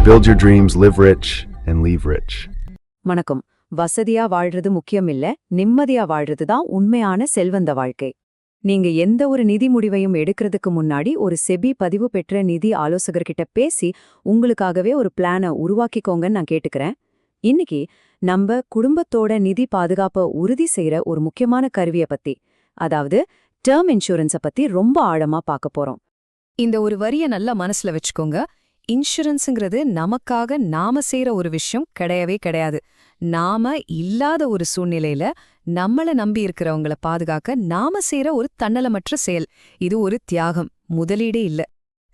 Build your dreams, live rich, and leave rich. வணக்கம். வசதியா வாழ்றது முக்கியம் இல்ல, நிம்மதியா வாழ்றது தான் உண்மையான செல்வந்த வாழ்க்கை. நீங்க எந்த ஒரு நிதி முடிவையும் எடுக்கிறதுக்கு முன்னாடி ஒரு செபி பதிவு பெற்ற நிதி ஆலோசகர்கிட்ட பேசி உங்களுக்காகவே ஒரு பிளானை உருவாக்கிக்கோங்கன்னு நான் கேட்டுக்கிறேன். இன்னைக்கு நம்ம குடும்பத்தோட நிதி பாதுகாப்பை உறுதி செய்யற ஒரு முக்கியமான கருவியை பத்தி, அதாவது டேர்ம் இன்சூரன்ஸை பத்தி ரொம்ப ஆழமா பார்க்க போறோம். இந்த ஒரு வரிய நல்லா மனசுல வச்சுக்கோங்க. இன்சூரன்ஸுங்கிறது நமக்காக நாம செய்யற ஒரு விஷயம் கிடையவே கிடையாது. நாம இல்லாத ஒரு சூழ்நிலையில நம்மள நம்பி இருக்கிறவங்கள பாதுகாக்க நாம செய்யற ஒரு தன்னலமற்ற செயல். இது ஒரு தியாகம், முதலீடே இல்ல.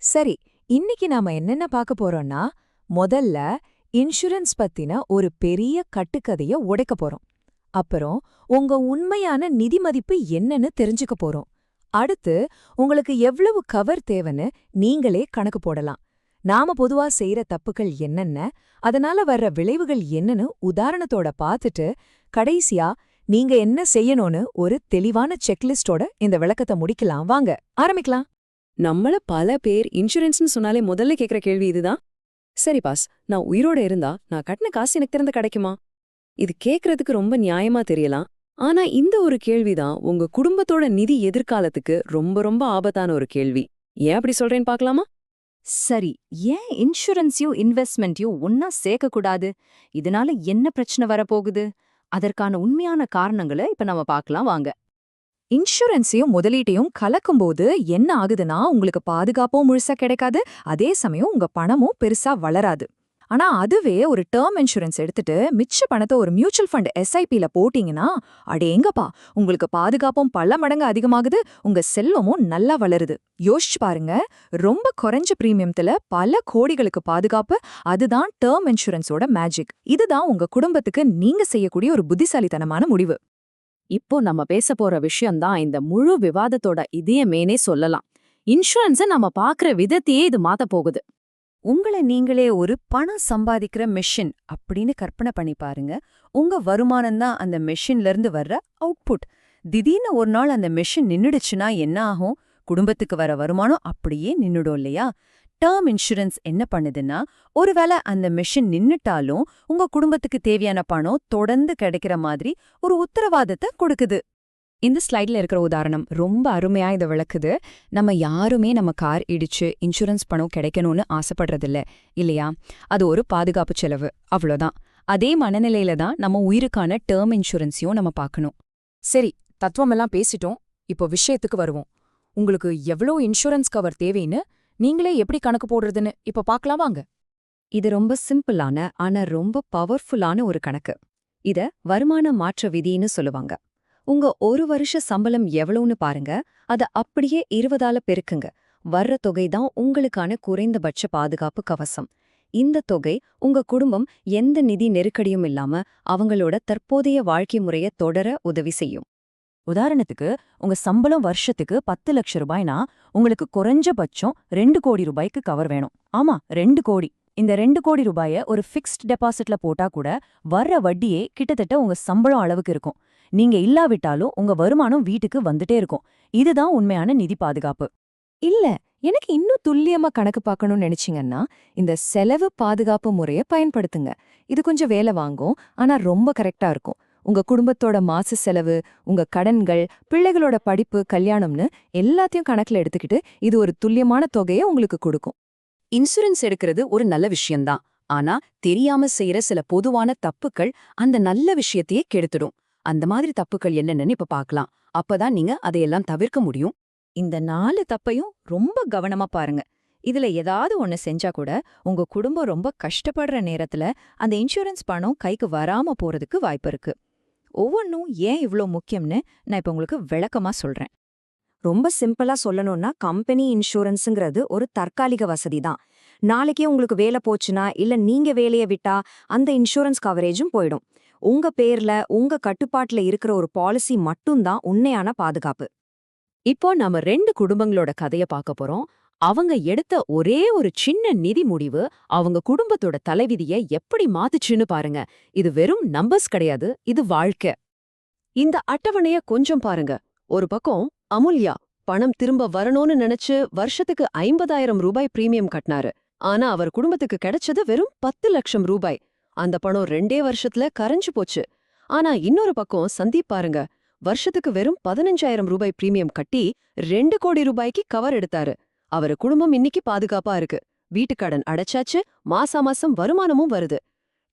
சரி, இன்னைக்கு நாம என்னென்ன பார்க்க போறோம்னா, முதல்ல இன்சூரன்ஸ் பத்தின ஒரு பெரிய கட்டுக்கதைய உடைக்க போறோம். அப்புறம் உங்க உண்மையான நிதி மதிப்பு என்னன்னு தெரிஞ்சுக்க போறோம். அடுத்து உங்களுக்கு எவ்வளவு கவர் தேவைன்னு நீங்களே கணக்கு போடலாம். நாம பொதுவா செய்யற தப்புகள் என்னென்ன, அதனால வர்ற விளைவுகள் என்னன்னு உதாரணத்தோட பார்த்துட்டு, கடைசியா நீங்க என்ன செய்யணும்னு ஒரு தெளிவான செக்லிஸ்டோட இந்த விளக்கத்தை முடிக்கலாம். வாங்க ஆரம்பிக்கலாம். நம்மள பல பேர் இன்சூரன்ஸ்னு சொன்னாலே முதல்ல கேக்குற கேள்வி இதுதான். சரி பாஸ், நான் உயிரோட இருந்தா நான் கட்டின காசு எனக்கு திறந்து கிடைக்குமா? இது கேக்குறதுக்கு ரொம்ப நியாயமா தெரியலாம். ஆனா இந்த ஒரு கேள்விதான் உங்க குடும்பத்தோட நிதி எதிர்காலத்துக்கு ரொம்ப ரொம்ப ஆபத்தான ஒரு கேள்வி. ஏன் அப்படி சொல்றேன்னு பார்க்கலாமா? சரி, ஏன் இன்சூரன்ஸையும் இன்வெஸ்ட்மெண்ட்டையும் ஒன்னா சேர்க்கக்கூடாது? இதனால என்ன பிரச்சனை வரப்போகுது? அதற்கான உண்மையான காரணங்களை இப்ப நம்ம பார்க்கலாம் வாங்க. இன்சூரன்ஸையும் முதலீட்டையும் கலக்கும்போது என்ன ஆகுதுன்னா, உங்களுக்கு பாதுகாப்பும் முழுசா கிடைக்காது, அதே சமயம் உங்க பணமும் பெருசா வளராது. ஆனா அதுவே ஒரு டேர்ம் இன்சூரன்ஸ் எடுத்துட்டு மிச்ச பணத்தை ஒரு மியூச்சுவல் ஃபண்ட் எஸ்ஐபில போட்டீங்கன்னா, அடேங்கப்பா, உங்களுக்கு பாதுகாப்பும் பல மடங்கு அதிகமாகுது, உங்க செல்வமும் நல்லா வளருது. யோசிச்சு பாருங்க, ரொம்ப குறைஞ்ச பிரீமியத்துல பல கோடிகளுக்கு பாதுகாப்பு. அதுதான் டேர்ம் இன்சூரன்ஸோட மேஜிக். இதுதான் உங்க குடும்பத்துக்கு நீங்க செய்யக்கூடிய ஒரு புத்திசாலித்தனமான முடிவு. இப்போ நம்ம பேச போற விஷயம்தான் இந்த முழு விவாதத்தோட இதயமேனே சொல்லலாம். இன்சூரன்ஸை நம்ம பாக்குற விதத்தையே இது மாத்த போகுது. உங்களை நீங்களே ஒரு பணம் சம்பாதிக்கிற மெஷின் அப்படின்னு கற்பனை பண்ணி பாருங்க. உங்க வருமானம் தான் அந்த மெஷின்ல இருந்து வர்ற அவுட்புட். திடீர்னு ஒரு நாள் அந்த மெஷின் நின்னுடுச்சுன்னா என்ன ஆகும்? குடும்பத்துக்கு வர வருமானம் அப்படியே நின்னுடும் இல்லையா? டேர்ம் இன்சூரன்ஸ் என்ன பண்ணுதுன்னா, ஒருவேளை அந்த மெஷின் நின்னுட்டாலும் உங்க குடும்பத்துக்கு தேவையான பணம் தொடர்ந்து கிடைக்கிற மாதிரி ஒரு உத்தரவாதத்தை கொடுக்குது. இந்த ஸ்லைட்ல இருக்கிற உதாரணம் ரொம்ப அருமையா இதை விளக்குது. நம்ம யாருமே நம்ம கார் இடிச்சு இன்சூரன்ஸ் பணம் கிடைக்கணும்னு ஆசைப்படுறதில்ல இல்லையா? அது ஒரு பாதுகாப்பு செலவு, அவ்வளோதான். அதே மனநிலையில தான் நம்ம உயிருக்கான டேர்ம் இன்சூரன்ஸையும் நம்ம பார்க்கணும். சரி, தத்துவமெல்லாம் பேசிட்டோம். இப்போ விஷயத்துக்கு வருவோம். உங்களுக்கு எவ்வளோ இன்சூரன்ஸ் கவர் தேவைன்னு நீங்களே எப்படி கணக்கு போடுறதுன்னு இப்ப பார்க்கலாம் வாங்க. இது ரொம்ப சிம்பிளான ஆனா ரொம்ப பவர்ஃபுல்லான ஒரு கணக்கு. இத வருமான மாற்ற விதின்னு சொல்லுவாங்க. உங்க ஒரு வருஷ சம்பளம் எவ்வளவுன்னு பாருங்க, அத அப்படியே 20ஆல பெருக்குங்க. வர்ற தொகை தான் உங்களுக்கான குறைந்தபட்ச பாதுகாப்பு கவசம். இந்த தொகை உங்க குடும்பம் எந்த நிதி நெருக்கடியும் இல்லாம அவங்களோட தற்போதைய வாழ்க்கை முறைய தொடர உதவி செய்யும். உதாரணத்துக்கு, உங்க சம்பளம் வருஷத்துக்கு 10 லட்சம் ரூபாய்னா உங்களுக்கு குறைஞ்சபட்சம் 2 கோடி ரூபாய்க்கு கவர் வேணும். ஆமா, 2 கோடி. இந்த 2 கோடி ரூபாய ஒரு ஃபிக்ஸ்ட் டெபாசிட்ல போட்டா கூட வர்ற வட்டியே கிட்டத்தட்ட உங்க சம்பளம் அளவுக்கு இருக்கும். நீங்க இல்லாவிட்டாலும் உங்க வருமானம் வீட்டுக்கு வந்துட்டே இருக்கும். இதுதான் உண்மையான நிதி பாதுகாப்பு. இல்ல, எனக்கு இன்னும் துல்லியமா கணக்கு பார்க்கணும்னு நினைச்சீங்கன்னா, இந்த செலவு பாதுகாப்பு முறைய பயன்படுத்துங்க. இது கொஞ்சம் வேலை வாங்கும், ஆனா ரொம்ப கரெக்டா இருக்கும். உங்க குடும்பத்தோட மாச செலவு, உங்க கடன்கள், பிள்ளைகளோட படிப்பு, கல்யாணம்னு எல்லாத்தையும் கணக்குல எடுத்துக்கிட்டு இது ஒரு துல்லியமான தொகையை உங்களுக்கு கொடுக்கும். இன்சூரன்ஸ் எடுக்கிறது ஒரு நல்ல விஷயம்தான். ஆனா தெரியாம செய்யற சில பொதுவான தப்புக்கள் அந்த நல்ல விஷயத்தையே கெடுத்துடும். அந்த மாதிரி தப்புக்கள் என்னென்னு இப்ப பார்க்கலாம். அப்பதான் நீங்க அதையெல்லாம் தவிர்க்க முடியும். இந்த 4 தப்பையும் ரொம்ப கவனமா பாருங்க. இதுல ஏதாவது ஒண்ணு செஞ்சா கூட உங்க குடும்பம் ரொம்ப கஷ்டப்படுற நேரத்துல அந்த இன்சூரன்ஸ் பணம் கைக்கு வராம போறதுக்கு வாய்ப்பு இருக்கு. ஒவ்வொன்றும் ஏன் இவ்ளோ முக்கியம்னு நான் இப்ப உங்களுக்கு விளக்கமா சொல்றேன். ரொம்ப சிம்பிளா சொல்லணும்னா, கம்பெனி இன்சூரன்ஸுங்கிறது ஒரு தற்காலிக வசதி தான். நாளைக்கே உங்களுக்கு வேலை போச்சுன்னா, இல்ல நீங்க வேலையை விட்டா அந்த இன்சூரன்ஸ் கவரேஜும் போயிடும். உங்க பேர்ல உங்க கட்டுப்பாட்டுல இருக்கிற ஒரு பாலிசி மட்டும்தான் உண்மையான பாதுகாப்பு. இப்போ நாம 2 குடும்பங்களோட கதைய பார்க்க போறோம். அவங்க எடுத்த ஒரே ஒரு சின்ன நிதி முடிவு அவங்க குடும்பத்தோட தலைவிதியை எப்படி மாத்துச்சுன்னு பாருங்க. இது வெறும் நம்பர்ஸ் கிடையாது, இது வாழ்க்கை. இந்த அட்டவணைய கொஞ்சம் பாருங்க. ஒரு பக்கம் அமுல்யா பணம் திரும்ப வரணும்னு நினைச்சு வருஷத்துக்கு 50,000 ரூபாய் பிரீமியம் கட்டினாரு. ஆனா அவர் குடும்பத்துக்கு கிடைச்சது வெறும் 10 லட்சம் ரூபாய். அந்த பணம் 2 வருஷத்துல கரைஞ்சு போச்சு. ஆனா இன்னொரு பக்கம் சந்தீப் பாருங்க, வருஷத்துக்கு வெறும் 15,000 ரூபாய் பிரீமியம் கட்டி 2 கோடி ரூபாய்க்கு கவர் எடுத்தாரு. அவரு குடும்பம் இன்னைக்கு பாதுகாப்பா இருக்கு. வீட்டுக்கடன் அடைச்சாச்சு, மாசாமாசம் வருமானமும் வருது.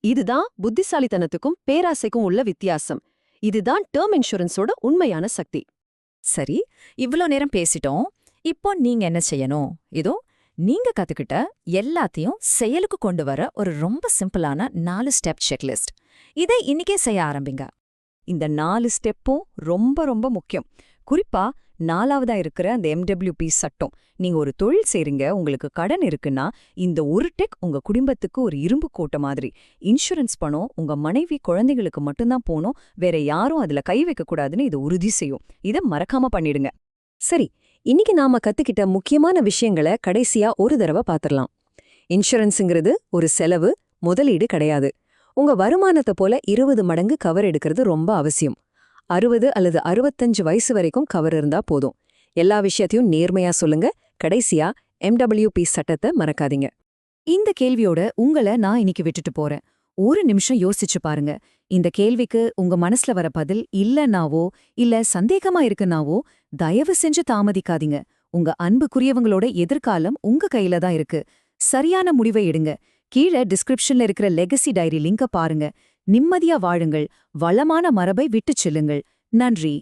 இதுதான் புத்திசாலித்தனத்துக்கும் பேராசைக்கும் உள்ள வித்தியாசம். இதுதான் டேர்ம் இன்சூரன்ஸோட உண்மையான சக்தி. சரி, இவ்ளோ நேரம் பேசிட்டோம். இப்போ நீங்க என்ன செய்யணும்? இதோ நீங்க கத்துக்கிட்ட எல்லாத்தையும் செயலுக்கு கொண்டு வர ஒரு ரொம்ப சிம்பிளான 4 ஸ்டெப் செக்லிஸ்ட். இதை இன்னிக்கே செய்ய ஆரம்பிங்க. இந்த 4 ஸ்டெப்பும் ரொம்ப ரொம்ப முக்கியம். குறிப்பா 4வதா இருக்கிற அந்த MWP சட்டம். நீங்க ஒரு தொழில் செய்றீங்க, உங்களுக்கு கடன் இருக்குன்னா இந்த ஒரு டெக் உங்க குடும்பத்துக்கு ஒரு இரும்பு கோட்டை மாதிரி. இன்சூரன்ஸ் பணம் உங்க மனைவி குழந்தைகளுக்கு மட்டும்தான் போகணும், வேற யாரும் அதுல கை வைக்க கூடாதுன்னு இது உறுதி செய்யும். இத மறக்காம பண்ணிடுங்க. சரி, இன்னைக்கு நாம கத்துக்கிட்ட முக்கியமான விஷயங்களை கடைசியா ஒரு தடவை பாத்திரலாம். இன்சூரன்ஸுங்கிறது ஒரு செலவு, முதலீடு கிடையாது. உங்க வருமானத்தை போல 20 மடங்கு கவர் எடுக்கிறது ரொம்ப அவசியம். 60 அல்லது 65 வயசு வரைக்கும் கவர் இருந்தா போதும். எல்லா விஷயத்தையும் நேர்மையா சொல்லுங்க. கடைசியா MWP சட்டத்தை மறக்காதீங்க. இந்த கேள்வியோட உங்களை நான் இன்னைக்கு விட்டுட்டு போறேன். ஒரு நிமிஷம் யோசிச்சு பாருங்க. இந்த கேள்விக்கு உங்க மனசுல வர பதில் இல்லன்னாவோ இல்ல சந்தேகமா இருக்குன்னாவோ தயவு செஞ்சு தாமதிக்காதீங்க. உங்க அன்புக்குரியவங்களோட எதிர்காலம் உங்க கையில தான் இருக்கு. சரியான முடிவை எடுங்க. கீழே டிஸ்கிரிப்ஷன்ல இருக்கிற லெகசி டைரி லிங்க பாருங்க. நிம்மதியா வாழுங்கள், வளமான மரபை விட்டுச் செல்லுங்கள். நன்றி.